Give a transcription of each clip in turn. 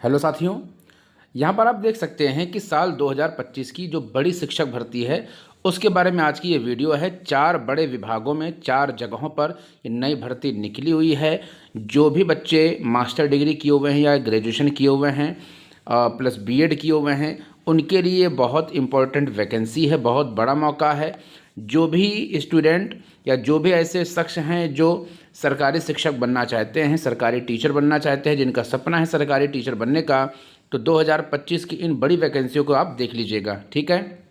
Hello साथियों, यहाँ पर आप देख सकते हैं कि साल 2025 की जो बड़ी शिक्षक भर्ती है उसके बारे में आज की ये वीडियो है। 4 बड़े विभागों में 4 जगहों पर ये नई भर्ती निकली हुई है। जो भी बच्चे मास्टर डिग्री किए हुए हैं या ग्रेजुएशन किए हुए हैं प्लस बीएड किए हुए हैं, उनके लिए बहुत इम्पोर्टेंट वैकेंसी है, बहुत बड़ा मौका है। जो भी स्टूडेंट या जो भी ऐसे शख्स हैं जो सरकारी शिक्षक बनना चाहते हैं, सरकारी टीचर बनना चाहते हैं, जिनका सपना है सरकारी टीचर बनने का, तो 2025 की इन बड़ी वैकेंसियों को आप देख लीजिएगा। ठीक है,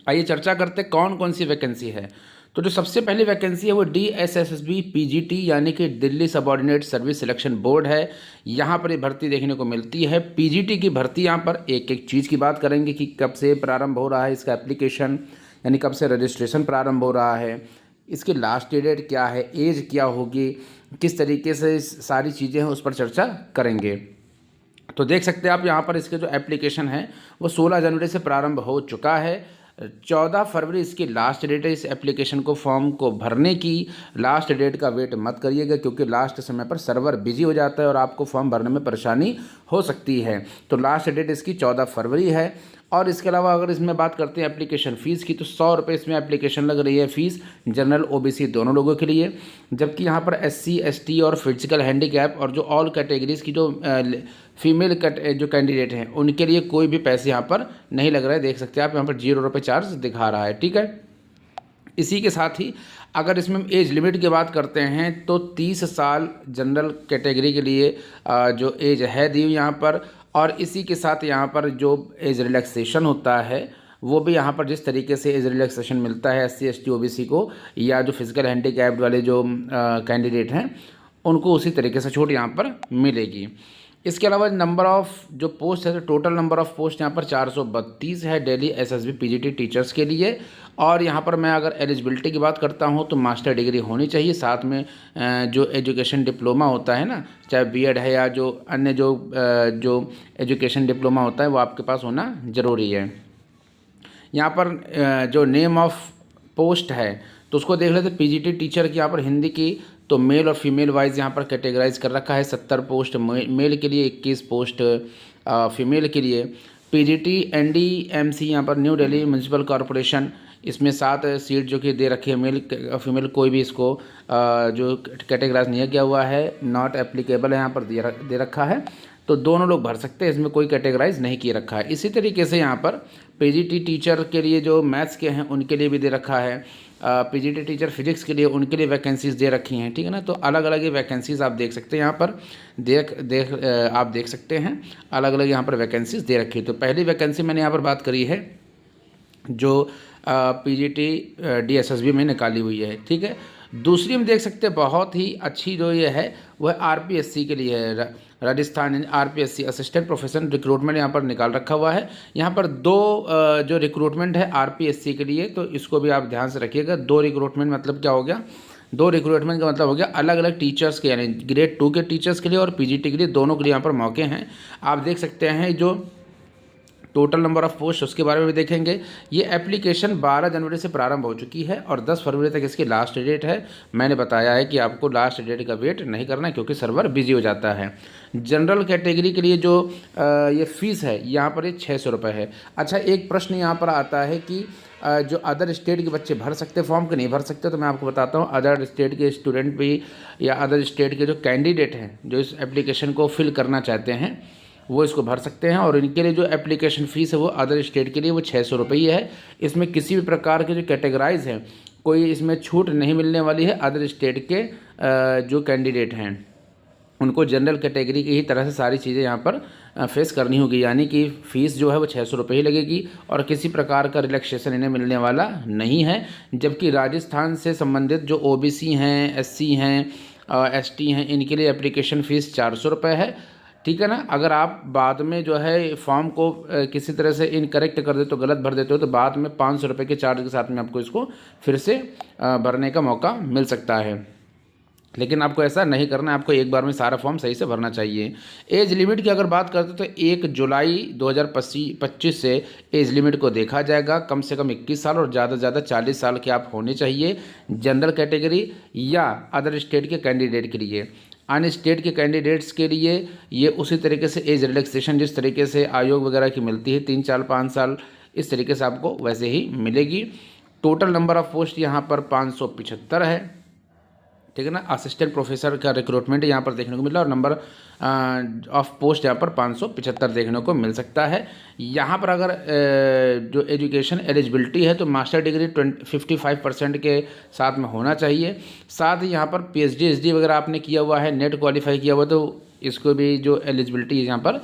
आइए चर्चा करते हैं कौन कौन सी वैकेंसी है। तो जो सबसे पहली वैकेंसी है वो DSSB PGT यानी कि Delhi subordinate service selection board है। यहाँ पर ये भर्ती देखने को मिलती है। PGT की भर्ती, यहाँ पर एक एक चीज़ की बात करेंगे कि कब से प्रारंभ हो रहा है इसका एप्लीकेशन, यानी कब से रजिस्ट्रेशन प्रारंभ हो रहा है, इसकी लास्ट डेट क्या है, एज क्या होगी, किस तरीके से सारी चीज़ें हैं उस पर चर्चा करेंगे। तो देख सकते हैं आप यहाँ पर इसके जो एप्लीकेशन है वो 16 जनवरी से प्रारंभ हो चुका है। 14 फरवरी इसकी लास्ट डेट है। इस एप्लीकेशन को फॉर्म को भरने की लास्ट डेट का वेट मत करिएगा, क्योंकि लास्ट समय पर सर्वर बिजी हो जाता है और आपको फॉर्म भरने में परेशानी हो सकती है। तो लास्ट डेट इसकी 14 फरवरी है। और इसके अलावा अगर इसमें बात करते हैं एप्लीकेशन फ़ीस की, तो 100 रुपये इसमें एप्लीकेशन लग रही है फ़ीस, जनरल OBC दोनों लोगों के लिए। जबकि यहाँ पर SC ST और फिजिकल हैंडीकैप और जो ऑल कैटेगरीज़ की जो फीमेल जो कैंडिडेट हैं उनके लिए कोई भी पैसे यहाँ पर नहीं लग रहा है। देख सकते हैं आप, यहाँ पर 0 रुपये चार्ज दिखा रहा है। ठीक है, इसी के साथ ही अगर इसमें एज लिमिट की बात करते हैं तो 30 साल जनरल कैटेगरी के लिए जो एज है दी यहाँ पर। और इसी के साथ यहाँ पर जो एज रिलैक्सेशन होता है वो भी यहाँ पर जिस तरीके से एज रिलैक्सेशन मिलता है SC ST OBC को, या जो फिजिकल हैंडीकैप्ड वाले जो कैंडिडेट हैं उनको उसी तरीके से छूट यहाँ पर मिलेगी। इसके अलावा नंबर ऑफ़ जो पोस्ट है, तो टोटल नंबर ऑफ़ पोस्ट यहाँ पर 432 है दिल्ली SSB PGT टीचर्स के लिए। और यहाँ पर मैं अगर एलिजिबिलिटी की बात करता हूँ तो मास्टर डिग्री होनी चाहिए, साथ में जो एजुकेशन डिप्लोमा होता है ना, चाहे बीएड है या जो अन्य जो एजुकेशन डिप्लोमा होता है वो आपके पास होना ज़रूरी है। यहाँ पर जो नेम ऑफ पोस्ट है तो उसको देख लेते। PGT टीचर की यहाँ पर हिंदी की तो मेल और फीमेल वाइज यहाँ पर कैटेगराइज कर रखा है। 70 पोस्ट मेल के लिए, 21 पोस्ट फीमेल के लिए। PGT NDMC यहाँ पर न्यू दिल्ली म्यूनसिपल कॉरपोरेशन, इसमें 7 सीट जो कि दे रखी है। मेल फीमेल कोई भी इसको जो कैटेगराइज नहीं किया हुआ है, नॉट एप्लीकेबल है यहाँ पर दे रखा है। तो दोनों लोग भर सकते हैं, इसमें कोई कैटेगराइज नहीं किए रखा है। इसी तरीके से यहाँ पर PGT टीचर के लिए जो मैथ्स के हैं उनके लिए भी दे रखा है। PGT टीचर फिजिक्स के लिए उनके लिए वैकेंसीज़ दे रखी हैं। ठीक है ना, तो अलग अलग ये वैकेंसीज़ आप देख सकते हैं यहाँ पर आप देख सकते हैं अलग अलग यहाँ पर वैकेंसीज़ दे रखी है। तो पहली वैकेंसी मैंने यहाँ पर बात करी है जो PGT DSSB में निकाली हुई है। ठीक है, दूसरी हम देख सकते हैं बहुत ही अच्छी जो ये है वह RPSC के लिए है। Rajasthan RPSC assistant professional recruitment यहाँ पर निकाल रखा हुआ है। यहाँ पर 2 जो रिक्रूटमेंट है RPSC के लिए, तो इसको भी आप ध्यान से रखिएगा। 2 रिक्रूटमेंट मतलब क्या हो गया, 2 रिक्रूटमेंट का मतलब हो गया अलग अलग टीचर्स के, यानी ग्रेड 2 के टीचर्स के लिए और PGT के लिए, दोनों के लिए यहाँ पर मौके हैं। आप देख सकते हैं जो टोटल नंबर ऑफ़ पोस्ट उसके बारे में भी देखेंगे। ये एप्लीकेशन 12 जनवरी से प्रारंभ हो चुकी है और 10 फरवरी तक इसकी लास्ट डेट है। मैंने बताया है कि आपको लास्ट डेट का वेट नहीं करना है क्योंकि सर्वर बिजी हो जाता है। जनरल कैटेगरी के लिए जो ये फ़ीस है यहाँ पर ये 600 रुपये है। अच्छा, एक प्रश्न यहाँ पर आता है कि जो अदर स्टेट के बच्चे भर सकते फॉर्म के नहीं भर सकते, तो मैं आपको बताता हूँ अदर स्टेट के स्टूडेंट भी या अदर स्टेट के जो कैंडिडेट हैं जो इस एप्लीकेशन को फिल करना चाहते हैं वो इसको भर सकते हैं। और इनके लिए जो एप्लीकेशन फ़ीस है वो अदर स्टेट के लिए वो 600 रुपये ही है। इसमें किसी भी प्रकार के जो कैटेगराइज हैं कोई इसमें छूट नहीं मिलने वाली है। अदर स्टेट के जो कैंडिडेट हैं उनको जनरल कैटेगरी की ही तरह से सारी चीज़ें यहाँ पर फेस करनी होगी, यानी कि फ़ीस जो है वो 600 रुपये ही लगेगी और किसी प्रकार का रिलैक्सेशन इन्हें मिलने वाला नहीं है। जबकि राजस्थान से संबंधित जो OBC हैं, SC हैं, ST हैं, इनके लिए एप्लीकेशन फ़ीस 400 रुपये है। ठीक है ना, अगर आप बाद में जो है फॉर्म को किसी तरह से इनकरेक्ट कर देते हो, गलत भर देते हो, तो बाद में 500 रुपये के चार्ज के साथ में आपको इसको फिर से भरने का मौका मिल सकता है। लेकिन आपको ऐसा नहीं करना है, आपको एक बार में सारा फॉर्म सही से भरना चाहिए। एज लिमिट की अगर बात करते तो 1 जुलाई 2025 से एज लिमिट को देखा जाएगा। कम से कम 21 साल और ज़्यादा से ज़्यादा 40 साल के आप होने चाहिए जनरल कैटेगरी या अदर स्टेट के कैंडिडेट के लिए। अन्य स्टेट के कैंडिडेट्स के लिए ये उसी तरीके से एज रिलैक्सेशन जिस तरीके से आयोग वगैरह की मिलती है 3 साल 5 साल, इस तरीके से आपको वैसे ही मिलेगी। टोटल नंबर ऑफ़ पोस्ट यहाँ पर 575 है, ठीक है ना। असिस्टेंट प्रोफेसर का रिक्रूटमेंट यहाँ पर देखने को मिला और नंबर ऑफ पोस्ट यहाँ पर 575 देखने को मिल सकता है। यहाँ पर अगर जो एजुकेशन एलिजिबिलिटी है तो मास्टर डिग्री 55% के साथ में होना चाहिए। साथ ही यहाँ पर पीएचडी एचडी वगैरह आपने किया हुआ है, नेट क्वालिफाई किया हुआ, तो इसको भी जो एलिजिबिलिटी है यहाँ पर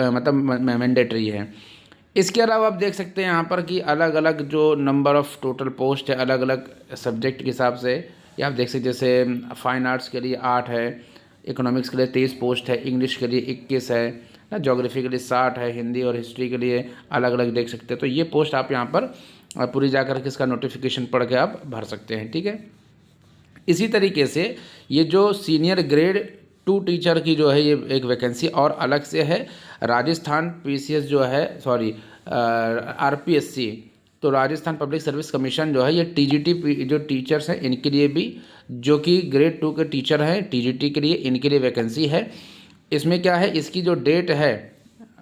मतलब मैंडेटरी है। इसके अलावा आप देख सकते हैं यहाँ पर कि अलग अलग जो नंबर ऑफ़ टोटल पोस्ट है अलग अलग सब्जेक्ट के हिसाब से, ये आप देख सकते जैसे फाइन आर्ट्स के लिए 8 है, इकोनॉमिक्स के लिए 23 पोस्ट है, इंग्लिश के लिए 21 है ना, ज्योग्राफी के लिए 60 है, हिंदी और हिस्ट्री के लिए अलग अलग देख सकते हैं। तो ये पोस्ट आप यहाँ पर पूरी जाकर के इसका नोटिफिकेशन पढ़ के आप भर सकते हैं, ठीक है। इसी तरीके से ये जो सीनियर ग्रेड 2 टीचर की जो है ये एक वैकेंसी और अलग से है। राजस्थान पीसीएस जो है सॉरी आरपीएससी, तो राजस्थान पब्लिक सर्विस कमीशन जो है ये टीजीटी जो टीचर्स हैं इनके लिए भी, जो कि ग्रेड 2 के टीचर हैं टीजीटी के लिए, इनके लिए वैकेंसी है। इसमें क्या है, इसकी जो डेट है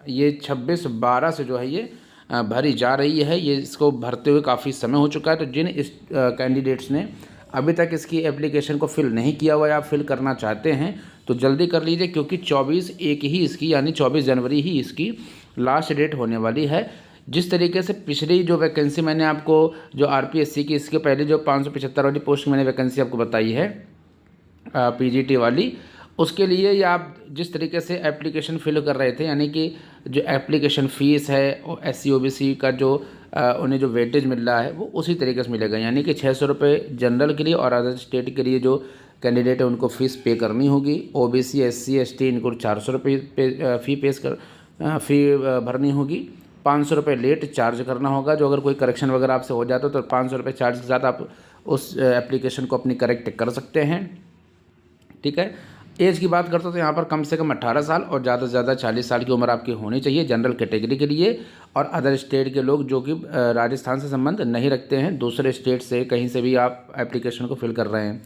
ये 26/12 से जो है ये भरी जा रही है। ये इसको भरते हुए काफ़ी समय हो चुका है। तो जिन इस कैंडिडेट्स ने अभी तक इसकी एप्लीकेशन को फिल नहीं किया हुआ या फिल करना चाहते हैं तो जल्दी कर लीजिए, क्योंकि 24/1 ही इसकी यानी 24 जनवरी ही इसकी लास्ट डेट होने वाली है। जिस तरीके से पिछली जो वैकेंसी मैंने आपको जो आरपीएससी की इसके पहले जो 575 वाली पोस्ट मैंने वैकेंसी आपको बताई है पीजीटी वाली, उसके लिए या आप जिस तरीके से एप्लीकेशन फिल कर रहे थे, यानी कि जो एप्लीकेशन फ़ीस है और एससी ओबीसी का जो उन्हें जो वेटेज मिल रहा है वो उसी तरीके से मिलेगा, यानी कि 600 रुपये जनरल के लिए और अदर स्टेट के लिए जो कैंडिडेट है उनको फ़ीस पे करनी होगी। ओबीसी एससी एसटी इनको 400 रुपये फ़ी भरनी होगी। 500 रुपये लेट चार्ज करना होगा, जो अगर कोई करेक्शन वगैरह आपसे हो जाता है तो 500 रुपये चार्ज के साथ आप उस एप्लीकेशन को अपनी करेक्ट कर सकते हैं, ठीक है। एज की बात करते हो तो यहाँ पर कम से कम 18 साल और ज़्यादा से ज़्यादा 40 साल की उम्र आपकी होनी चाहिए जनरल कैटेगरी के लिए। और अदर स्टेट के लोग जो कि राजस्थान से संबंध नहीं रखते हैं, दूसरे स्टेट से कहीं से भी आप एप्लीकेशन को फिल कर रहे हैं,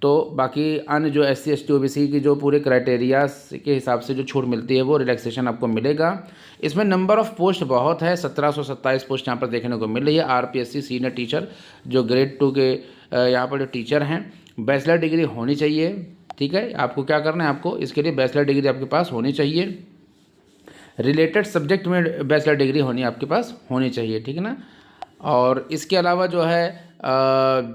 तो बाकी अन्य जो एससी एसटी ओबीसी की जो पूरे क्राइटेरिया के हिसाब से जो छूट मिलती है वो रिलैक्सेशन आपको मिलेगा। इसमें नंबर ऑफ़ पोस्ट बहुत है, 1727 पोस्ट यहाँ पर देखने को मिल रही है। आरपीएससी सीनियर टीचर जो ग्रेड 2 के यहाँ पर जो टीचर हैं, बैचलर डिग्री होनी चाहिए, ठीक है। आपको क्या करना है, आपको इसके लिए बैचलर डिग्री आपके पास होनी चाहिए, रिलेटेड सब्जेक्ट में बैचलर डिग्री होनी आपके पास होनी चाहिए, ठीक है ना। और इसके अलावा जो है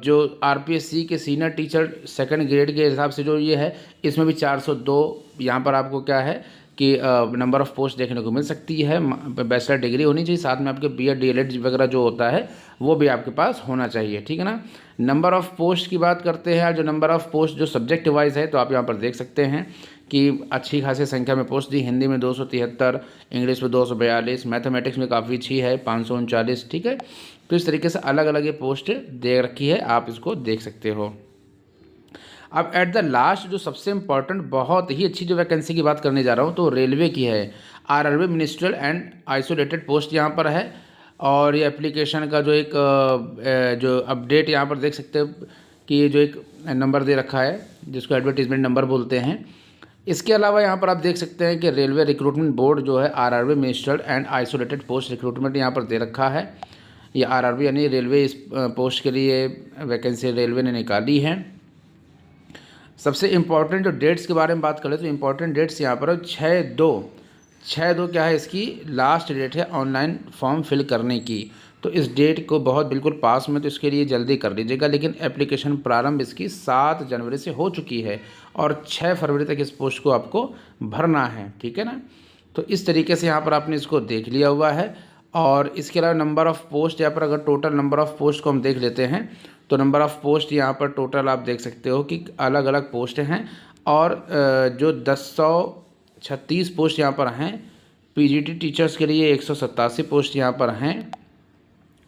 जो आरपीएससी के सीनियर टीचर सेकंड ग्रेड के हिसाब से जो ये है, इसमें भी 402 यहाँ पर आपको क्या है कि नंबर ऑफ़ पोस्ट देखने को मिल सकती है। बैचलर डिग्री होनी चाहिए, साथ में आपके बीएड डीएलएड वगैरह जो होता है वो भी आपके पास होना चाहिए, ठीक है ना। नंबर ऑफ़ पोस्ट की बात करते हैं, जो नंबर ऑफ़ पोस्ट जो सब्जेक्ट वाइज है तो आप यहाँ पर देख सकते हैं कि अच्छी खासी संख्या में पोस्ट दी। हिंदी में 273, इंग्लिश में 242, मैथमेटिक्स में काफ़ी अच्छी है 539, ठीक है। तो इस तरीके से अलग अलग ये पोस्ट दे रखी है, आप इसको देख सकते हो। अब एट द लास्ट जो सबसे इम्पॉर्टेंट बहुत ही अच्छी जो वैकेंसी की बात करने जा रहा हूँ तो रेलवे की है। RRB ministerial and isolated post यहाँ पर है। और ये एप्लीकेशन का जो एक जो अपडेट यहाँ पर देख सकते हो कि ये जो एक नंबर दे रखा है जिसको एडवर्टीजमेंट नंबर बोलते हैं। इसके अलावा यहाँ पर आप देख सकते हैं कि रेलवे रिक्रूटमेंट बोर्ड जो है RRB ministerial and isolated post recruitment यहाँ पर दे रखा है। ये आरआरबी यानी रेलवे इस पोस्ट के लिए वैकेंसी रेलवे ने निकाली है। सबसे इम्पॉर्टेंट जो डेट्स के बारे में बात करें तो इम्पॉर्टेंट डेट्स यहाँ पर 6/2 क्या है, इसकी लास्ट डेट है ऑनलाइन फॉर्म फिल करने की। तो इस डेट को बहुत बिल्कुल पास में, तो इसके लिए जल्दी कर लीजिएगा। लेकिन एप्लीकेशन प्रारंभ इसकी 7 जनवरी से हो चुकी है और 6 फरवरी तक इस पोस्ट को आपको भरना है, ठीक है ना। तो इस तरीके से यहाँ पर आपने इसको देख लिया हुआ है। और इसके अलावा नंबर ऑफ़ पोस्ट यहाँ पर अगर टोटल नंबर ऑफ़ पोस्ट को हम देख लेते हैं तो नंबर ऑफ़ पोस्ट यहाँ पर टोटल आप देख सकते हो कि अलग अलग पोस्ट हैं। और जो 1036 पोस्ट यहाँ पर हैं पीजीटी टीचर्स के लिए, 187 पोस्ट यहाँ पर हैं।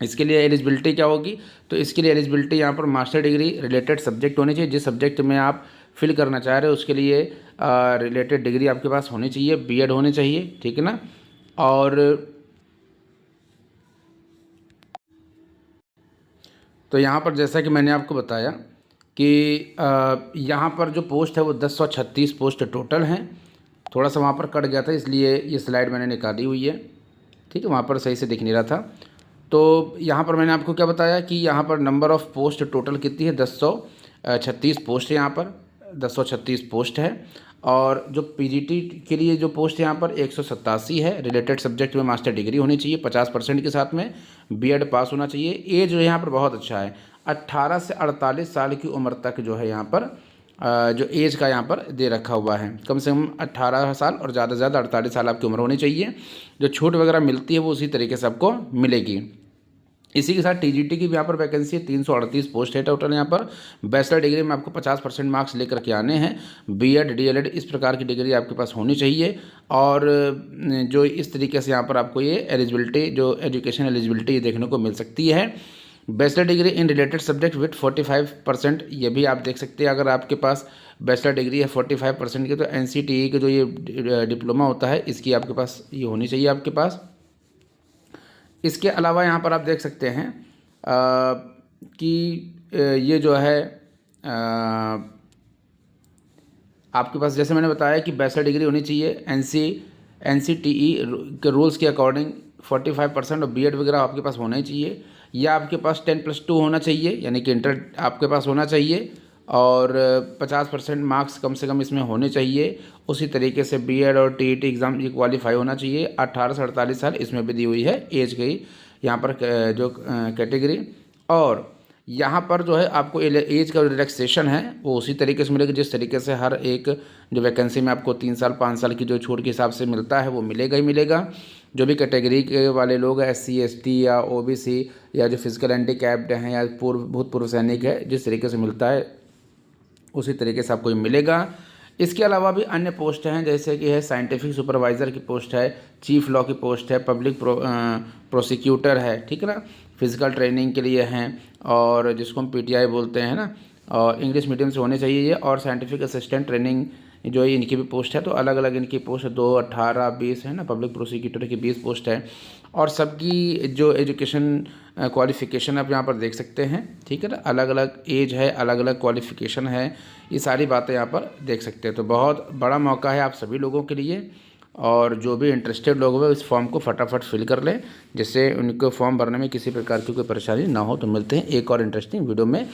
इसके लिए एलिजिबिलिटी क्या होगी, तो इसके लिए एलिजिबिलिटी यहाँ पर मास्टर डिग्री रिलेटेड सब्जेक्ट होनी चाहिए। जिस सब्जेक्ट में आप फिल करना चाह रहे हो उसके लिए रिलेटेड डिग्री आपके पास होनी चाहिए, बीएड होनी चाहिए, ठीक है ना। और तो यहाँ पर जैसा कि मैंने आपको बताया कि यहाँ पर जो पोस्ट है वो 1036 पोस्ट टोटल हैं। थोड़ा सा वहाँ पर कट गया था, इसलिए ये स्लाइड मैंने निकाली हुई है। ठीक है, वहाँ पर सही से दिख नहीं रहा था। तो यहाँ पर मैंने आपको क्या बताया कि यहाँ पर नंबर ऑफ़ पोस्ट टोटल कितनी है, 1036 पोस्ट है। यहाँ पर 1036 पोस्ट है। और जो पीजीटी के लिए जो पोस्ट है यहाँ पर 187 है। रिलेटेड सब्जेक्ट में मास्टर डिग्री होनी चाहिए 50% के साथ में, बीएड पास होना चाहिए। एज जो यहाँ पर बहुत अच्छा है, 18 से 48 साल की उम्र तक जो है यहाँ पर जो एज का यहाँ पर दे रखा हुआ है, कम से कम 18 साल और ज़्यादा से ज़्यादा 48 साल आपकी उम्र होनी चाहिए। जो छूट वगैरह मिलती है वो उसी तरीके से आपको मिलेगी। इसी के साथ टीजीटी की भी यहाँ पर वैकेंसी है, 338 पोस्ट है टोटल। यहाँ पर बैचलर डिग्री में आपको 50% मार्क्स लेकर के आने हैं। बीएड डीएलएड इस प्रकार की डिग्री आपके पास होनी चाहिए। और जो इस तरीके से यहाँ पर आपको ये एलिजिबिलिटी, जो एजुकेशन एलिजिबिलिटी देखने को मिल सकती है। Bachelor degree in related subject with 45%, ये भी आप देख सकते हैं। अगर आपके पास बैचलर डिग्री है 45% की, तो एनसीटीई का जो ये डिप्लोमा होता है इसकी आपके पास ये होनी चाहिए आपके पास। इसके अलावा यहाँ पर आप देख सकते हैं कि ये जो है आपके पास, जैसे मैंने बताया कि बैचलर डिग्री होनी चाहिए। एनसीटीई के रूल्स के अकॉर्डिंग 45% और बीएड वगैरह आपके पास होना ही चाहिए। या आपके पास 10+2 होना चाहिए, यानी कि इंटर आपके पास होना चाहिए। और 50% मार्क्स कम से कम इसमें होने चाहिए। उसी तरीके से बीएड और टीईटी एग्ज़ाम ये क्वालिफाई होना चाहिए। 18 से 48 साल इसमें भी दी हुई है एज की यहाँ पर जो कैटेगरी। और यहाँ पर जो है आपको एज का रिलैक्सेशन है वो उसी तरीके से मिलेगा जिस तरीके से हर एक जो वैकेंसी में आपको 3 साल 5 साल की जो छूट के हिसाब से मिलता है वो मिलेगा ही मिलेगा। जो भी कैटेगरी के वाले लोग हैं, SC ST या OBC या जो फिजिकल हैंडीकैप्ड हैं या भूतपूर्व सैनिक है, जिस तरीके से मिलता है उसी तरीके से आपको मिलेगा। इसके अलावा भी अन्य पोस्ट हैं, जैसे कि है साइंटिफिक सुपरवाइज़र की पोस्ट है, चीफ लॉ की पोस्ट है, पब्लिक प्रोसिक्यूटर है, ठीक है ना, फिजिकल ट्रेनिंग के लिए हैं, और जिसको हम PTI बोलते हैं ना, और इंग्लिश मीडियम से होने चाहिए ये। और साइंटिफिक असिस्टेंट ट्रेनिंग जो है इनकी भी पोस्ट है। तो अलग अलग इनकी पोस्ट 2, 18, 20 है ना। पब्लिक प्रोसिक्यूटर की 20 पोस्ट है। और सबकी जो एजुकेशन क्वालिफ़िकेशन आप यहाँ पर देख सकते हैं, ठीक है ना। अलग अलग एज है, अलग अलग क्वालिफ़िकेशन है, ये सारी बातें यहाँ पर देख सकते हैं। तो बहुत बड़ा मौका है आप सभी लोगों के लिए। और जो भी इंटरेस्टेड लोग हैं इस फॉर्म को फटाफट फिल कर लें, जिससे उनको फॉर्म भरने में किसी प्रकार की कोई परेशानी ना हो। तो मिलते हैं एक और इंटरेस्टिंग वीडियो में।